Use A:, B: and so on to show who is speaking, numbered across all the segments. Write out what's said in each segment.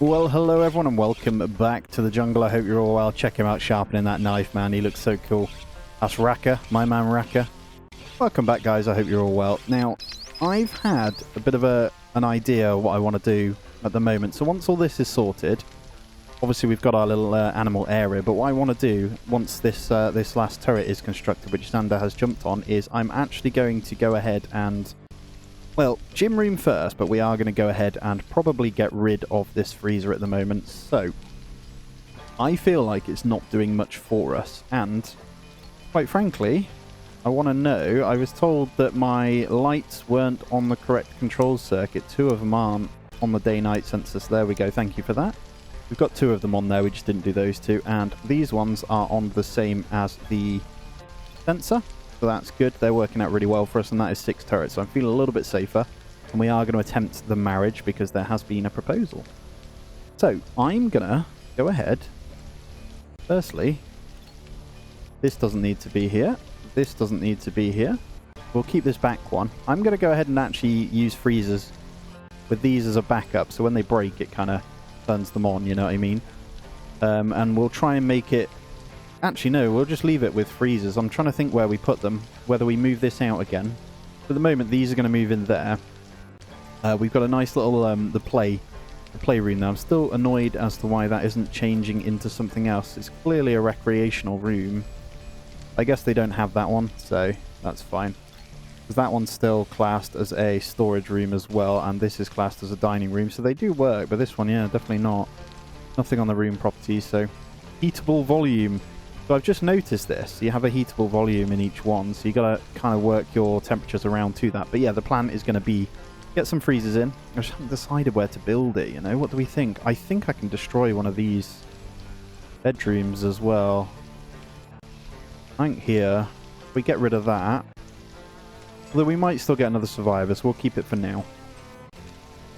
A: Well, hello everyone and welcome back to the jungle. I hope you're all well. Check him out sharpening that knife, man. He looks so cool. That's Raka, my man Raka. Welcome back, guys. I hope you're all well. Now, I've had a bit of an idea of what I want to do at the moment. So once all this is sorted, obviously we've got our little animal area, but what I want to do once this this last turret is constructed, which Xander has jumped on, is I'm actually going to go ahead and... well, gym room first, but we are going to go ahead and probably get rid of this freezer at the moment. So, I feel like it's not doing much for us. And, quite frankly, I want to know, I was told that my lights weren't on the correct control circuit. 2 of them aren't on the day-night sensor. So there we go, thank you for that. We've got 2 of them on there, we just didn't do those 2. And these ones are on the same as the sensor. So that's good. They're working out really well for us, and that is 6 turrets. So I'm feeling a little bit safer. And we are going to attempt the marriage because there has been a proposal. So I'm going to go ahead. Firstly, this doesn't need to be here. This doesn't need to be here. We'll keep this back one. I'm going to go ahead and actually use freezers with these as a backup. So when they break, it kind of turns them on, you know what I mean? And we'll try and make it... actually, no, we'll just leave it with freezers. I'm trying to think where we put them, whether we move this out again. For the moment, these are going to move in there. We've got a nice little the playroom now. I'm still annoyed as to why that isn't changing into something else. It's clearly a recreational room. I guess they don't have that one, so that's fine. Because that one's still classed as a storage room as well, and this is classed as a dining room. So they do work, but this one, yeah, definitely not. Nothing on the room properties, so... heatable volume. So I've just noticed this. You have a heatable volume in each one, so you got to kind of work your temperatures around to that. But yeah, the plan is going to be get some freezers in. I just haven't decided where to build it, you know? What do we think? I think I can destroy one of these bedrooms as well. I think here, if we get rid of that, although we might still get another survivor, so we'll keep it for now.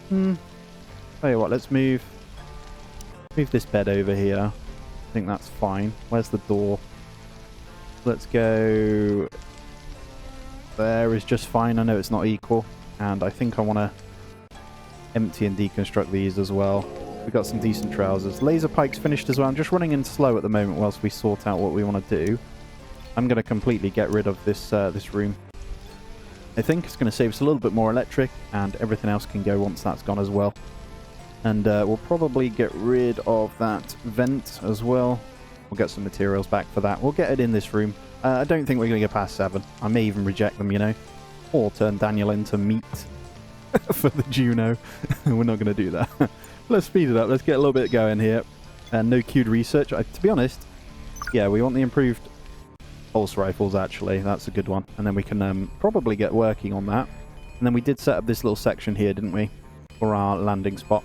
A: Tell you what, let's move this bed over here. I think that's fine. Where's the door? Let's go... there is just fine. I know it's not equal. And I think I want to empty and deconstruct these as well. We've got some decent trousers. Laser pike's finished as well. I'm just running in slow at the moment whilst we sort out what we want to do. I'm going to completely get rid of this this room. I think it's going to save us a little bit more electric, and everything else can go once that's gone as well. And we'll probably get rid of that vent as well. We'll get some materials back for that. We'll get it in this room. I don't think we're going to get past 7. I may even reject them, you know. Or turn Daniel into meat for the Juno. We're not going to do that. Let's speed it up. Let's get a little bit going here. And no queued research. To be honest, yeah, we want the improved pulse rifles, actually. That's a good one. And then we can probably get working on that. And then we did set up this little section here, didn't we? For our landing spot.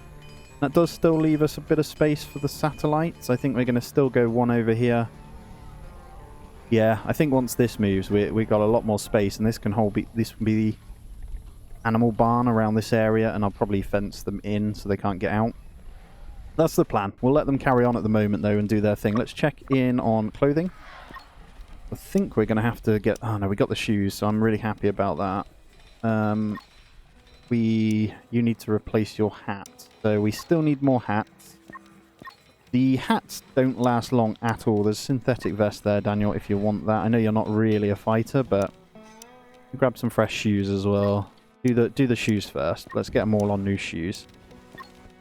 A: That does still leave us a bit of space for the satellites. I think we're going to still go one over here. Yeah, I think once this moves, we got a lot more space, and this can this can be the animal barn around this area, and I'll probably fence them in so they can't get out. That's the plan. We'll let them carry on at the moment, though, and do their thing. Let's check in on clothing. I think we're going to have to get... oh, no, we got the shoes, so I'm really happy about that. You need to replace your hat. So we still need more hats. The hats don't last long at all. There's a synthetic vest there, Daniel, if you want that. I know you're not really a fighter, but grab some fresh shoes as well. Do the shoes first. Let's get them all on new shoes.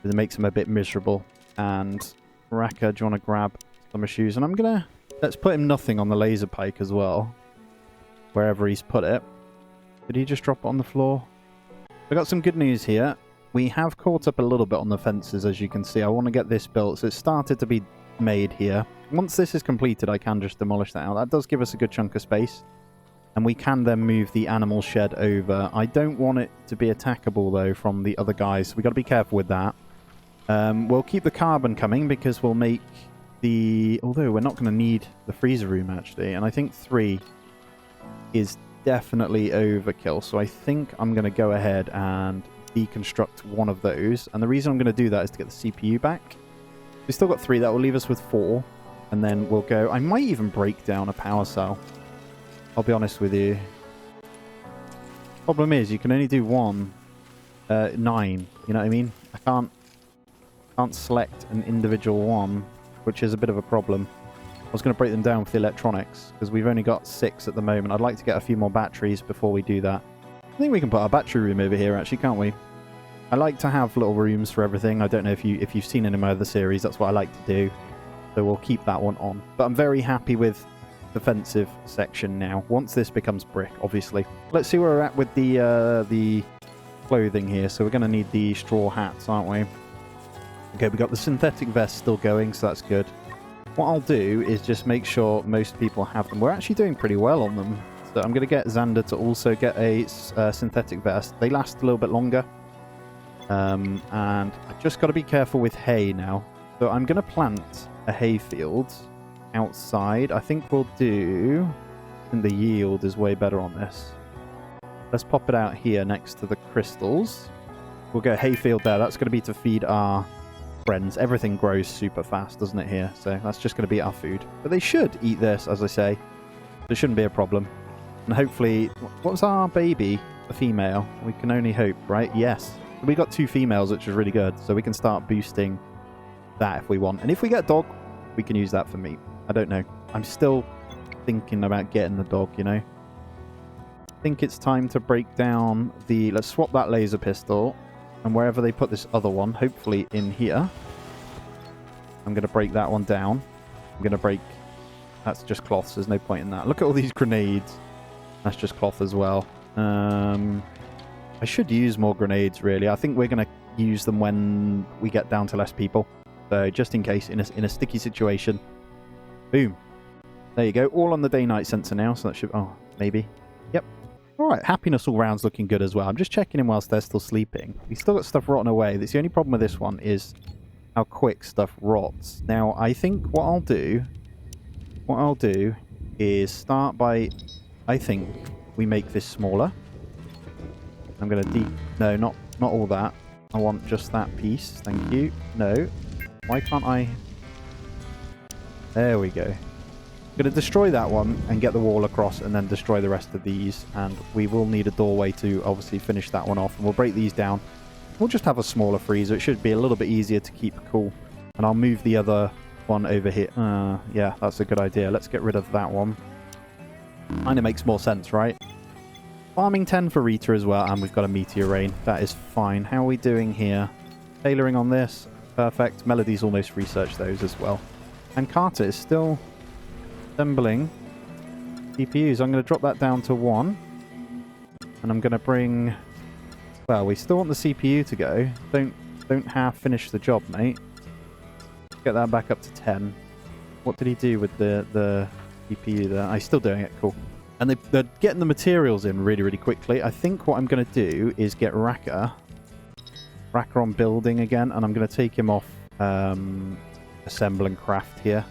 A: It makes them a bit miserable. And Raka, do you want to grab some shoes? And I'm going to... let's put him nothing on the laser pike as well. Wherever he's put it. Did he just drop it on the floor? I got some good news here. We have caught up a little bit on the fences, as you can see. I want to get this built, so it started to be made here. Once this is completed, I can just demolish that out. That does give us a good chunk of space. And we can then move the animal shed over. I don't want it to be attackable, though, from the other guys. So we've got to be careful with that. We'll keep the carbon coming, because we'll make the... although we're not going to need the freezer room, actually. And I think 3 is definitely overkill. So I think I'm going to go ahead and deconstruct one of those. And the reason I'm going to do that is to get the CPU back. We've still got 3. That will leave us with 4. And then we'll go... I might even break down a power cell. I'll be honest with you. Problem is, you can only do 1 9. You know what I mean? I can't... Can't select an individual one, which is a bit of a problem. I was going to break them down for the electronics, because we've only got 6 at the moment. I'd like to get a few more batteries before we do that. I think we can put our battery room over here, actually, can't we? I like to have little rooms for everything. I don't know if you've seen it in my other series. That's what I like to do. So we'll keep that one on. But I'm very happy with defensive section now. Once this becomes brick, obviously. Let's see where we're at with the clothing here. So we're going to need the straw hats, aren't we? Okay, we got the synthetic vest still going, so that's good. What I'll do is just make sure most people have them. We're actually doing pretty well on them. So I'm going to get Xander to also get a synthetic vest. They last a little bit longer. And I just got to be careful with hay now. So I'm going to plant a hay field outside. I think we'll do... And the yield is way better on this. Let's pop it out here next to the crystals. We'll go hay field there. That's going to be to feed our friends. Everything grows super fast, doesn't it, here? So that's just going to be our food. But they should eat this, as I say. There shouldn't be a problem. And hopefully... What was our baby? A female. We can only hope, right? Yes. We got 2 females, which is really good. So we can start boosting that if we want. And if we get a dog, we can use that for meat. I don't know. I'm still thinking about getting the dog, you know? I think it's time to break down the... Let's swap that laser pistol. And wherever they put this other one, hopefully in here, I'm going to break that one down. I'm going to break... That's just cloths. There's no point in that. Look at all these grenades. That's just cloth as well. I should use more grenades, really. I think we're going to use them when we get down to less people. So just in case, in a sticky situation. Boom. There you go. All on the day-night sensor now. So that should... Oh, maybe. Yep. Alright, happiness all round's looking good as well. I'm just checking in whilst they're still sleeping. We've still got stuff rotting away. That's the only problem with this one is how quick stuff rots. Now, I think what I'll do is start by... I think we make this smaller. I'm going to No, not all that. I want just that piece. Thank you. No. Why can't I... There we go. I'm going to destroy that one and get the wall across and then destroy the rest of these. And we will need a doorway to obviously finish that one off. And we'll break these down. We'll just have a smaller freezer. It should be a little bit easier to keep cool. And I'll move the other one over here. Yeah, that's a good idea. Let's get rid of that one. Kind of makes more sense, right? Farming 10 for Rita as well. And we've got a meteor rain. That is fine. How are we doing here? Tailoring on this. Perfect. Melody's almost researched those as well. And Carter is still... assembling CPUs. I'm going to drop that down to 1. And I'm going to bring... Well, we still want the CPU to go. Don't half finish the job, mate. Get that back up to 10. What did he do with the CPU there? He's still doing it. Cool. And they're getting the materials in really, really quickly. I think what I'm going to do is get Racker on building again. And I'm going to take him off assemble and craft here.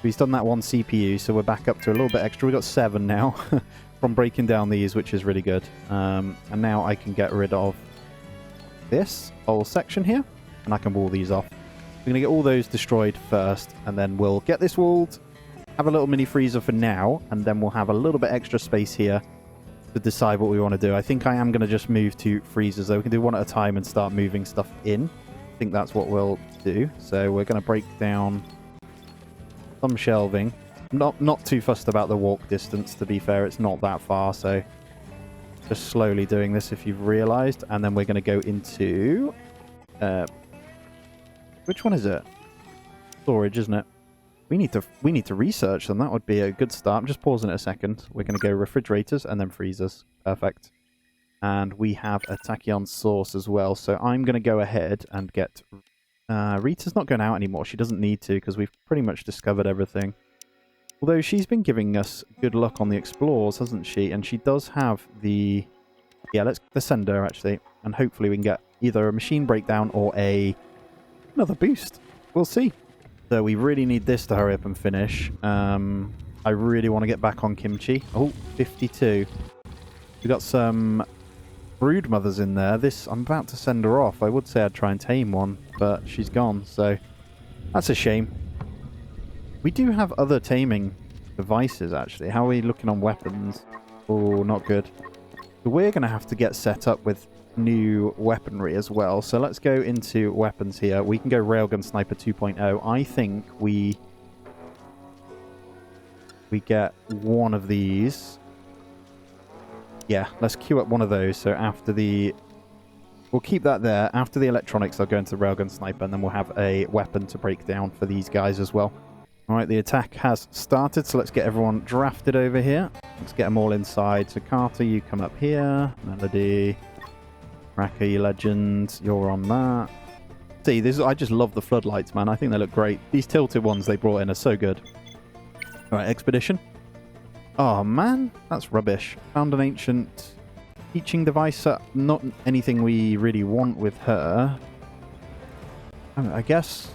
A: He's done that one CPU, so we're back up to a little bit extra. We've got 7 now from breaking down these, which is really good. And now I can get rid of this whole section here, and I can wall these off. We're going to get all those destroyed first, and then we'll get this walled, have a little mini freezer for now, and then we'll have a little bit extra space here to decide what we want to do. I think I am going to just move to freezers, though. We can do one at a time and start moving stuff in. I think that's what we'll do. So we're going to break down... some shelving. Not too fussed about the walk distance, to be fair. It's not that far, so just slowly doing this if you've realised. And then we're going to go into... which one is it? Storage, isn't it? We need to research them. That would be a good start. I'm just pausing it a second. We're going to go refrigerators and then freezers. Perfect. And we have a tachyon sauce as well. So I'm going to go ahead and get... Rita's not going out anymore. She doesn't need to because we've pretty much discovered everything. Although she's been giving us good luck on the explores, hasn't she? And she does have the... Yeah, let's send her, actually. And hopefully we can get either a machine breakdown or another boost. We'll see. So we really need this to hurry up and finish. I really want to get back on kimchi. Oh, 52. We got some... brood mothers in there. I'm about to send her off. I would say I'd try and tame one, but she's gone, so that's a shame. We do have other taming devices, actually. How are we looking on weapons? Oh, not good. So we're going to have to get set up with new weaponry as well. So let's go into weapons here. We can go Railgun Sniper 2.0. I think we get one of these. Yeah, let's queue up one of those. So after the... We'll keep that there. After the electronics, I'll go into the Railgun Sniper, and then we'll have a weapon to break down for these guys as well. Alright, the attack has started, so let's get everyone drafted over here. Let's get them all inside. So Carter, you come up here. Melody. Raka, you legend. You're on that. See, this is, I just love the floodlights, man. I think they look great. These tilted ones they brought in are so good. Alright, Expedition. Oh, man. That's rubbish. Found an ancient teaching device. Not anything we really want with her. I guess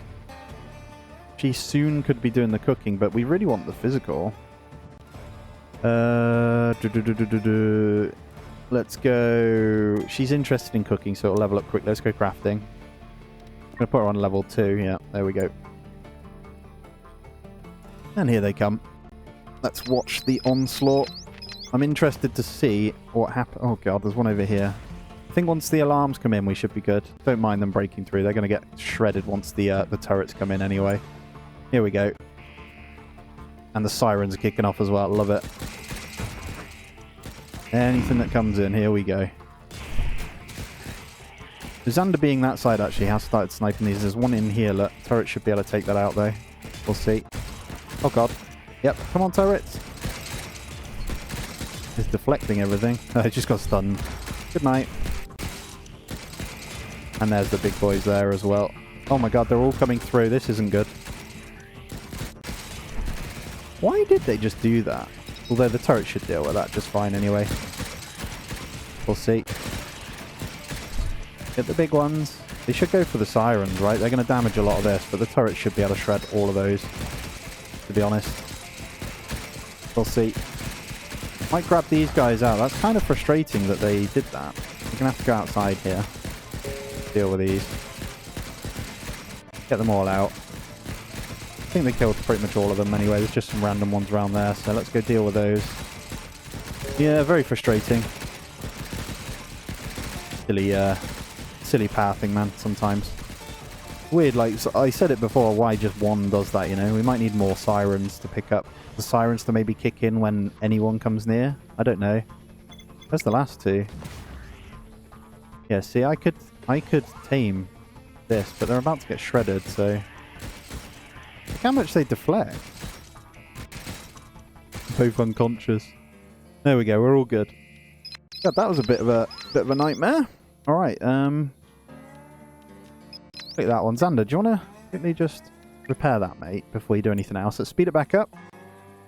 A: she soon could be doing the cooking, but we really want the physical. Let's go... She's interested in cooking, so it'll level up quick. Let's go crafting. I'm going to put her on level 2. Yeah, there we go. And here they come. Let's watch the onslaught. I'm interested to see what happens. Oh god, there's one over here. I think once the alarms come in, we should be good. Don't mind them breaking through. They're going to get shredded once the turrets come in anyway. Here we go. And the sirens are kicking off as well. Love it. Anything that comes in, here we go. Xander being that side actually has started sniping these. There's one in here. Look, turret should be able to take that out though. We'll see. Oh god. Yep, come on turrets. It's deflecting everything. Oh, it just got stunned. Good night. And there's the big boys there as well. Oh my god, they're all coming through. This isn't good. Why did they just do that? Although the turret should deal with that just fine anyway. We'll see. Get the big ones. They should go for the sirens, right? They're going to damage a lot of this, but the turret should be able to shred all of those, to be honest. We'll see. Might grab these guys out. That's kind of frustrating that they did that. We're going to have to go outside here. Deal with these. Get them all out. I think they killed pretty much all of them anyway. There's just some random ones around there, so let's go deal with those. Yeah, very frustrating. Silly pathing, man, sometimes. Weird, like, so I said it before, why just one does that, you know? We might need more sirens to pick up. The sirens to maybe kick in when anyone comes near. I don't know. Where's the last two? Yeah, see, I could tame this, but they're about to get shredded, so... Look how much they deflect. Both unconscious. There we go, we're all good. God, that was a bit of a nightmare. Alright, take that one. Xander, do you want to quickly just repair that, mate, before you do anything else? Let's speed it back up.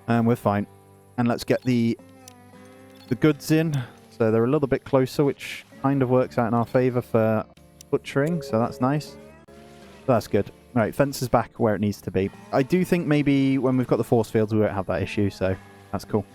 A: And we're fine. And let's get the goods in. So they're a little bit closer, which kind of works out in our favour for butchering. So that's nice. So that's good. Right, fence is back where it needs to be. I do think maybe when we've got the force fields, we won't have that issue. So that's cool.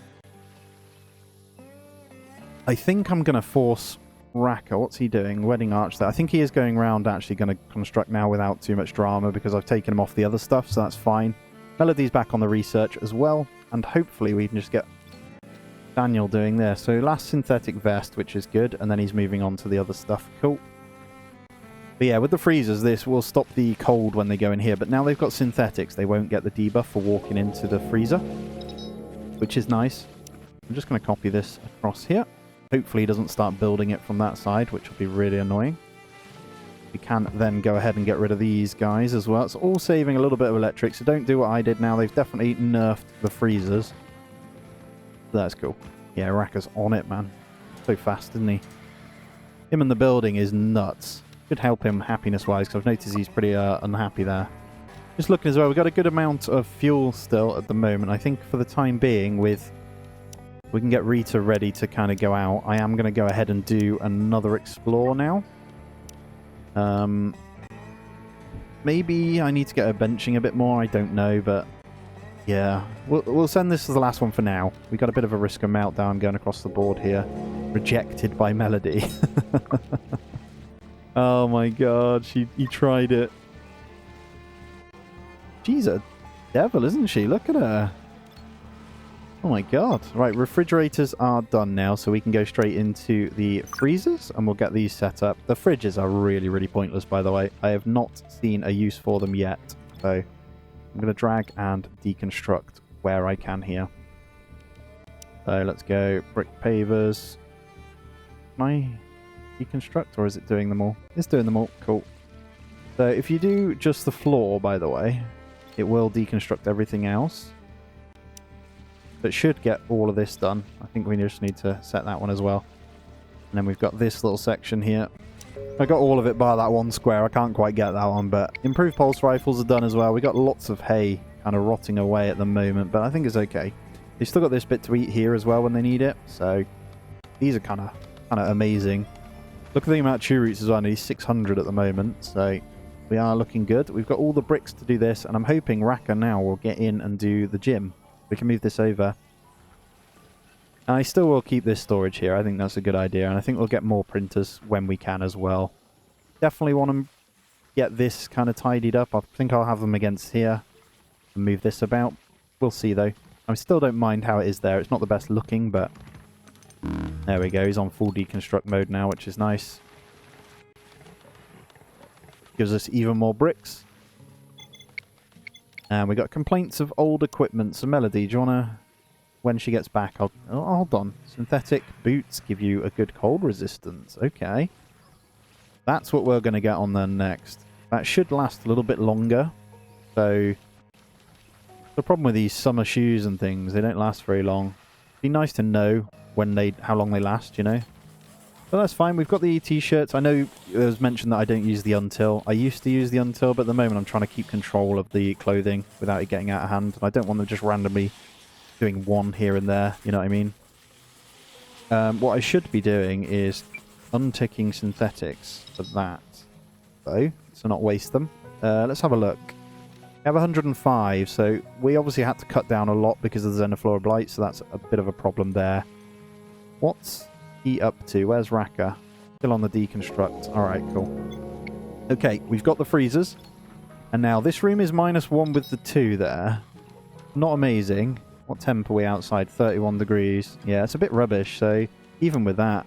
A: I think I'm going to force Raka. What's he doing? Wedding Arch there. I think he is going around actually going to construct now without too much drama because I've taken him off the other stuff. So that's fine. Melody's back on the research as well. And hopefully we can just get Daniel doing this. So last synthetic vest, which is good. And then he's moving on to the other stuff. Cool. But yeah, with the freezers, this will stop the cold when they go in here. But now they've got synthetics. They won't get the debuff for walking into the freezer, which is nice. I'm just going to copy this across here. Hopefully he doesn't start building it from that side, which will be really annoying. We can then go ahead and get rid of these guys as well. It's all saving a little bit of electric, so don't do what I did now. They've definitely nerfed the freezers. That's cool. Yeah, Raka's on it, man. So fast, isn't he? Him in the building is nuts. Could help him happiness-wise, because I've noticed he's pretty unhappy there. Just looking as well, we've got a good amount of fuel still at the moment. I think for the time being, with we can get Rita ready to kind of go out. I am going to go ahead and do another explore now. Maybe I need to get her benching a bit more. I don't know, but yeah. We'll send this as the last one for now. We got a bit of a risk of meltdown going across the board here. Rejected by Melody. Oh my god, he tried it. She's a devil, isn't she? Look at her. Oh my god. Right, refrigerators are done now, so we can go straight into the freezers, and we'll get these set up. The fridges are really, really pointless, by the way. I have not seen a use for them yet, so I'm going to drag and deconstruct where I can here. So let's go brick pavers. Can I deconstruct, or is it doing them all? It's doing them all. Cool. So if you do just the floor, by the way, it will deconstruct everything else. But should get all of this done. I think we just need to set that one as well. And then we've got this little section here. I got all of it bar that one square. I can't quite get that one, but improved pulse rifles are done as well. We got lots of hay kind of rotting away at the moment, but I think it's okay. They've still got this bit to eat here as well when they need it, so these are kind of amazing. Look at the amount of chew roots as well. I need 600 at the moment, so we are looking good. We've got all the bricks to do this, and I'm hoping Raka now will get in and do the gym. We can move this over. And I still will keep this storage here. I think that's a good idea. And I think we'll get more printers when we can as well. Definitely want to get this kind of tidied up. I think I'll have them against here. And move this about. We'll see though. I still don't mind how it is there. It's not the best looking, but... There we go. He's on full deconstruct mode now, which is nice. Gives us even more bricks. And we got complaints of old equipment. So Melody, do you want to, when she gets back, oh, hold on. Synthetic boots give you a good cold resistance. Okay. That's what we're going to get on there next. That should last a little bit longer. So, the problem with these summer shoes and things, they don't last very long. It'd be nice to know how long they last, you know. But that's fine. We've got the t-shirts. I know it was mentioned that I don't use the until. I used to use the until, but at the moment I'm trying to keep control of the clothing without it getting out of hand. I don't want them just randomly doing one here and there, you know what I mean? What I should be doing is unticking synthetics for that, though, so not waste them. Let's have a look. We have 105, so we obviously had to cut down a lot because of the Xenoflora Blight, so that's a bit of a problem there. What's he up to? Where's Raka? Still on the deconstruct. Alright, cool. Okay, we've got the freezers. And now this room is -1 with the 2 there. Not amazing. What temp are we outside? 31 degrees. Yeah, it's a bit rubbish, so even with that.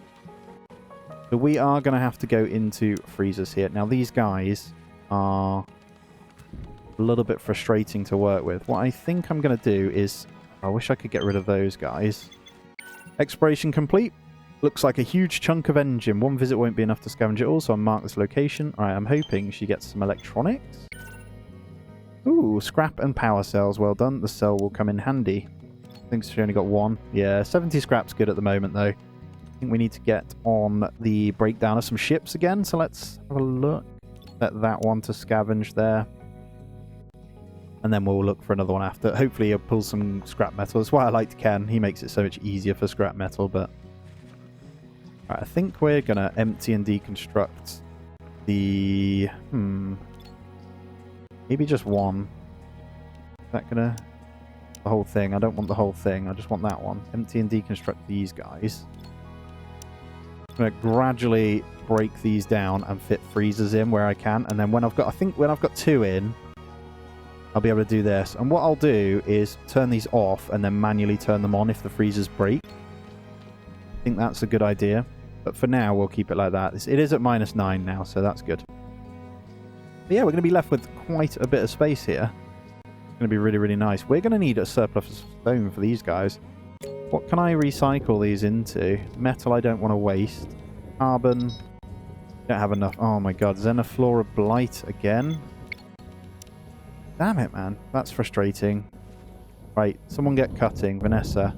A: So we are going to have to go into freezers here. Now these guys are a little bit frustrating to work with. What I think I'm going to do is... I wish I could get rid of those guys. Exploration complete. Looks like a huge chunk of engine. One visit won't be enough to scavenge it all, so I'll mark this location. Alright, I'm hoping she gets some electronics. Ooh, scrap and power cells. Well done. The cell will come in handy. I think she only got 1. Yeah, 70 scrap's good at the moment, though. I think we need to get on the breakdown of some ships again, so let's have a look. Set that one to scavenge there. And then we'll look for another one after. Hopefully he'll pull some scrap metal. That's why I like Ken. He makes it so much easier for scrap metal, but... Alright, I think we're going to empty and deconstruct the... Maybe just one. Is that going to... The whole thing. I don't want the whole thing. I just want that one. Empty and deconstruct these guys. I'm going to gradually break these down and fit freezers in where I can. And then when I've got... I think when I've got 2 in... I'll be able to do this. And what I'll do is turn these off and then manually turn them on if the freezers break. I think that's a good idea. But for now, we'll keep it like that. It is at -9 now, so that's good. But yeah, we're going to be left with quite a bit of space here. It's going to be really, really nice. We're going to need a surplus of stone for these guys. What can I recycle these into? Metal I don't want to waste. Carbon. Don't have enough. Oh my god. Xenoflora Blight again. Damn it, man. That's frustrating. Right, someone get cutting. Vanessa.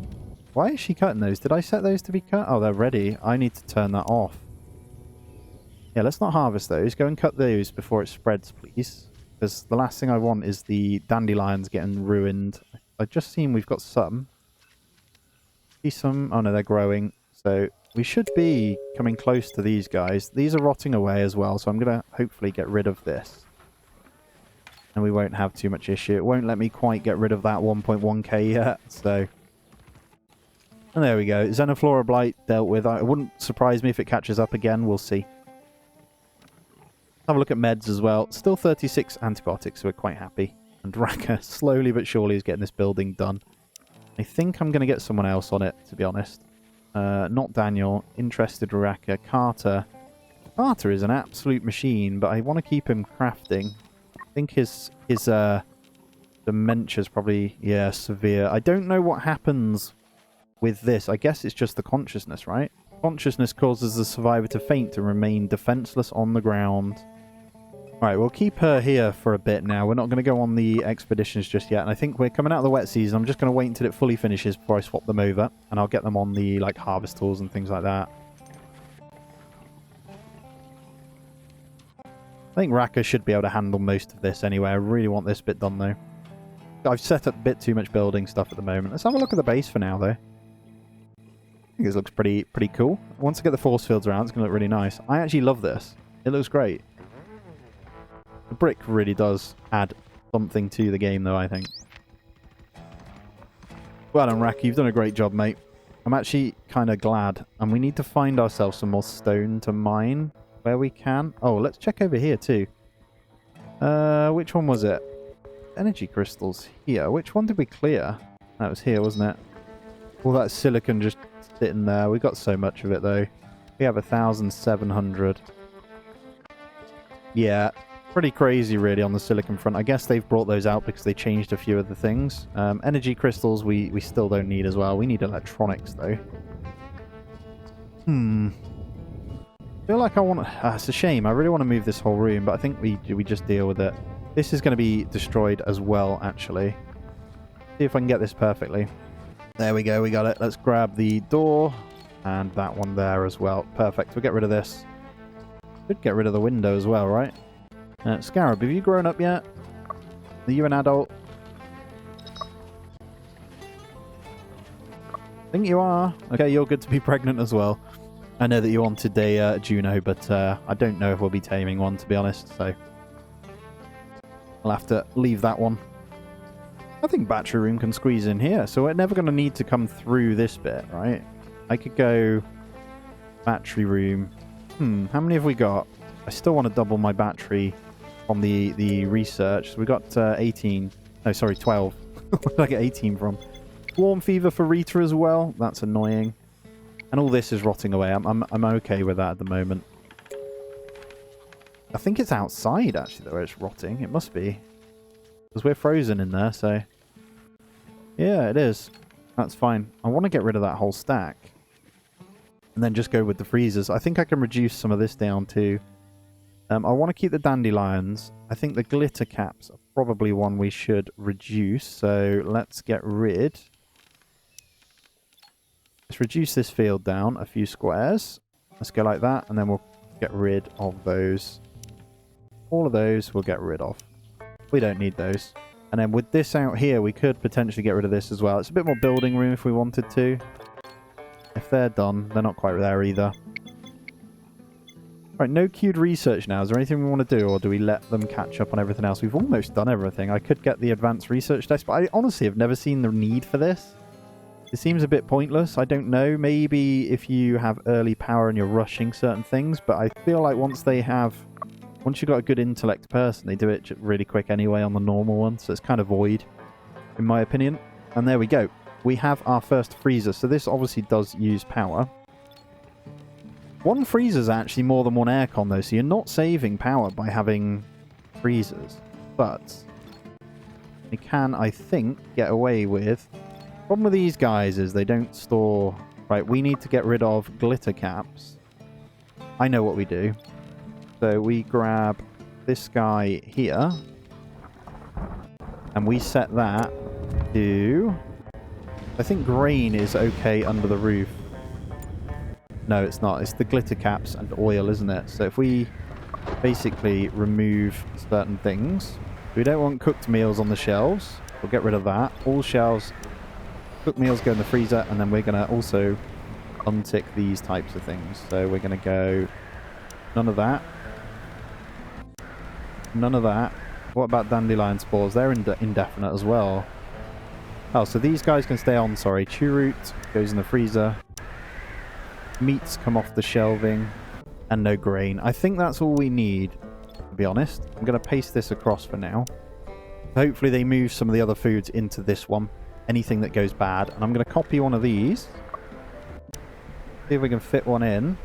A: Why is she cutting those? Did I set those to be cut? Oh, they're ready. I need to turn that off. Yeah, let's not harvest those. Go and cut those before it spreads, please. Because the last thing I want is the dandelions getting ruined. I've just seen we've got some. See some... Oh, no, they're growing. So we should be coming close to these guys. These are rotting away as well, so I'm going to hopefully get rid of this. And we won't have too much issue. It won't let me quite get rid of that 1.1k yet, so... And there we go. Xenoflora Blight dealt with. It wouldn't surprise me if it catches up again. We'll see. Have a look at meds as well. Still 36 antibiotics, so we're quite happy. And Raka slowly but surely is getting this building done. I think I'm going to get someone else on it, to be honest. Not Daniel. Interested Raka. Carter. Carter is an absolute machine, but I want to keep him crafting. I think his dementia is probably, yeah, severe. I don't know what happens with this. I guess it's just the consciousness, right? Consciousness causes the survivor to faint and remain defenseless on the ground. Alright, we'll keep her here for a bit now. We're not going to go on the expeditions just yet. And I think we're coming out of the wet season. I'm just going to wait until it fully finishes before I swap them over. And I'll get them on the like harvest tools and things like that. I think Raka should be able to handle most of this anyway. I really want this bit done though. I've set up a bit too much building stuff at the moment. Let's have a look at the base for now though. I think this looks pretty cool. Once I get the force fields around, it's going to look really nice. I actually love this. It looks great. The brick really does add something to the game though, I think. Well done, Raka. You've done a great job, mate. I'm actually kind of glad. And we need to find ourselves some more stone to mine where we can. Oh, let's check over here too. Which one was it? Energy crystals here. Which one did we clear? That was here, wasn't it? All that silicon just sitting there. We got so much of it though. We have 1,700. Yeah, pretty crazy really on the silicon front. I guess they've brought those out because they changed a few of the things. Energy crystals we still don't need as well. We need electronics though. I feel like I want to... it's a shame. I really want to move this whole room, but I think we just deal with it. This is going to be destroyed as well, actually. See if I can get this perfectly. There we go. We got it. Let's grab the door and that one there as well. Perfect. We'll get rid of this. Should get rid of the window as well, right? Scarab, have you grown up yet? Are you an adult? I think you are. Okay, you're good to be pregnant as well. I know that you wanted a Juno, but I don't know if we'll be taming one, to be honest, so I'll have to leave that one. I think battery room can squeeze in here, so we're never going to need to come through this bit, right? I could go battery room. How many have we got? I still want to double my battery from the research. So we got 18. No, sorry, 12. Where did I get 18 from? Warm fever for Rita as well. That's annoying. And all this is rotting away. I'm okay with that at the moment. I think it's outside, actually, where it's rotting. It must be. Because we're frozen in there, so... yeah, it is. That's fine. I want to get rid of that whole stack. And then just go with the freezers. I think I can reduce some of this down, too. I want to keep the dandelions. I think the glitter caps are probably one we should reduce. So let's get rid... let's reduce this field down a few squares. Let's go like that, and then we'll get rid of those. All of those we'll get rid of. We don't need those. And then with this out here, we could potentially get rid of this as well. It's a bit more building room if we wanted to. If they're done, they're not quite there either. Right, no queued research now. Is there anything we want to do, or do we let them catch up on everything else? We've almost done everything. I could get the advanced research desk, but I honestly have never seen the need for this. It seems a bit pointless. I don't know. Maybe if you have early power and you're rushing certain things, but I feel like once you've got a good intellect person, they do it really quick anyway on the normal one, so it's kind of void, in my opinion. And there we go. We have our first freezer, so this obviously does use power. One freezer is actually more than one aircon, though, so you're not saving power by having freezers. But you can, I think, get away with... problem with these guys is they don't store... right, we need to get rid of glitter caps. I know what we do. So we grab this guy here. And we set that to... I think grain is okay under the roof. No, it's not. It's the glitter caps and oil, isn't it? So if we basically remove certain things... we don't want cooked meals on the shelves. We'll get rid of that. All shelves... cooked meals go in the freezer, and then we're going to also untick these types of things. So we're going to go none of that. None of that. What about dandelion spores? They're indefinite as well. Oh, so these guys can stay on, sorry. Chew root goes in the freezer. Meats come off the shelving. And no grain. I think that's all we need, to be honest. I'm going to paste this across for now. Hopefully they move some of the other foods into this one. anything that goes bad. And I'm going to copy one of these. See if we can fit one in.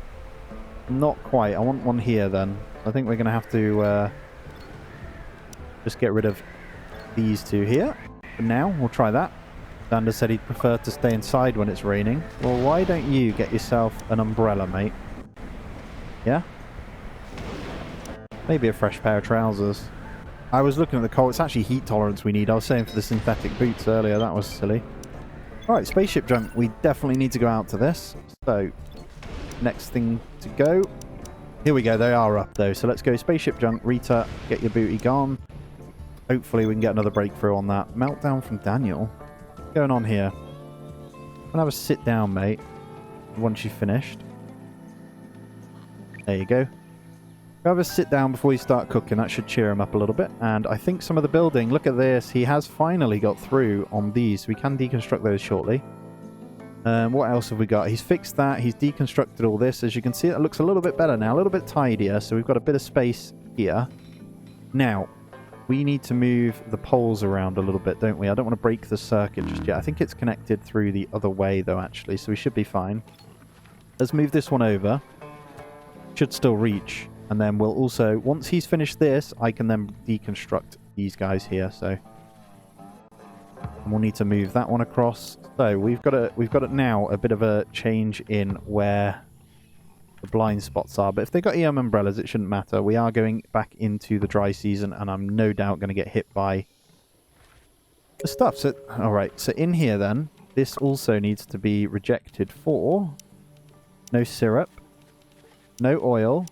A: Not quite. I want one here then. I think we're going to have to just get rid of these two here. For now, we'll try that. Xander said he'd prefer to stay inside when it's raining. Well, why don't you get yourself an umbrella, mate? Yeah? Maybe a fresh pair of trousers. I was looking at the cold. It's actually heat tolerance we need. I was saying for the synthetic boots earlier. That was silly. Alright, spaceship junk. We definitely need to go out to this. So, next thing to go. Here we go. They are up, though. So let's go spaceship junk. Rita, get your booty gone. Hopefully we can get another breakthrough on that. Meltdown from Daniel. What's going on here? I'm going to have a sit down, mate. Once you've finished. There you go. Have a sit down before you start cooking. That should cheer him up a little bit. And I think some of the building, look at this. He has finally got through on these. We can deconstruct those shortly. What else have we got? He's fixed that. He's deconstructed all this. As you can see, it looks a little bit better now. A little bit tidier. So we've got a bit of space here. Now, we need to move the poles around a little bit, don't we? I don't want to break the circuit just yet. I think it's connected through the other way, though, actually. So we should be fine. Let's move this one over. Should still reach. And then we'll also, once he's finished this, I can then deconstruct these guys here. So and we'll need to move that one across. So we've got it now a bit of a change in where the blind spots are. But if they've got EM umbrellas, it shouldn't matter. We are going back into the dry season, and I'm no doubt going to get hit by the stuff. So all right. So in here then, this also needs to be rejected for no syrup, no oil.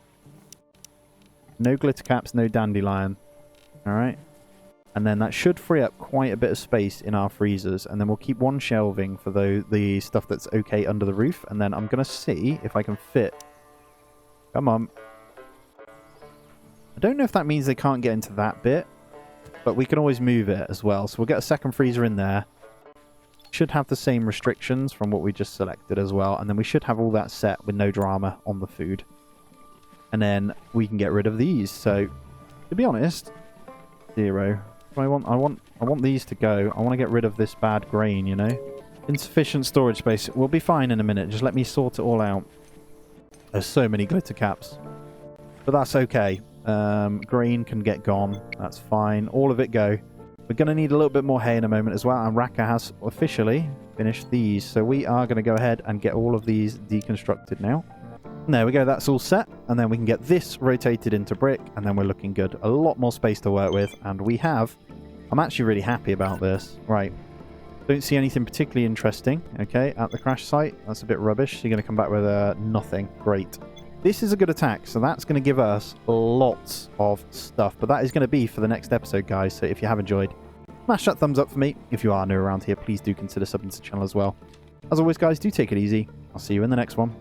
A: No glitter caps, no dandelion. Alright. And then that should free up quite a bit of space in our freezers. And then we'll keep one shelving for the stuff that's okay under the roof. And then I'm going to see if I can fit. Come on. I don't know if that means they can't get into that bit. But we can always move it as well. So we'll get a second freezer in there. Should have the same restrictions from what we just selected as well. And then we should have all that set with no drama on the food. And then we can get rid of these. So, to be honest, 0. I want these to go. I want to get rid of this bad grain, you know. Insufficient storage space. We'll be fine in a minute. Just let me sort it all out. There's so many glitter caps. But that's okay. Grain can get gone. That's fine. All of it go. We're going to need a little bit more hay in a moment as well. And Raka has officially finished these. So we are going to go ahead and get all of these deconstructed now. There we go, that's all set. And then we can get this rotated into brick, and then we're looking good. A lot more space to work with, and we have... I'm actually really happy about this. Right. Don't see anything particularly interesting, okay, at the crash site. That's a bit rubbish. You're going to come back with nothing. Great. This is a good attack, so that's going to give us lots of stuff. But that is going to be for the next episode, guys. So if you have enjoyed, smash that thumbs up for me. If you are new around here, please do consider subbing to the channel as well. As always, guys, do take it easy. I'll see you in the next one.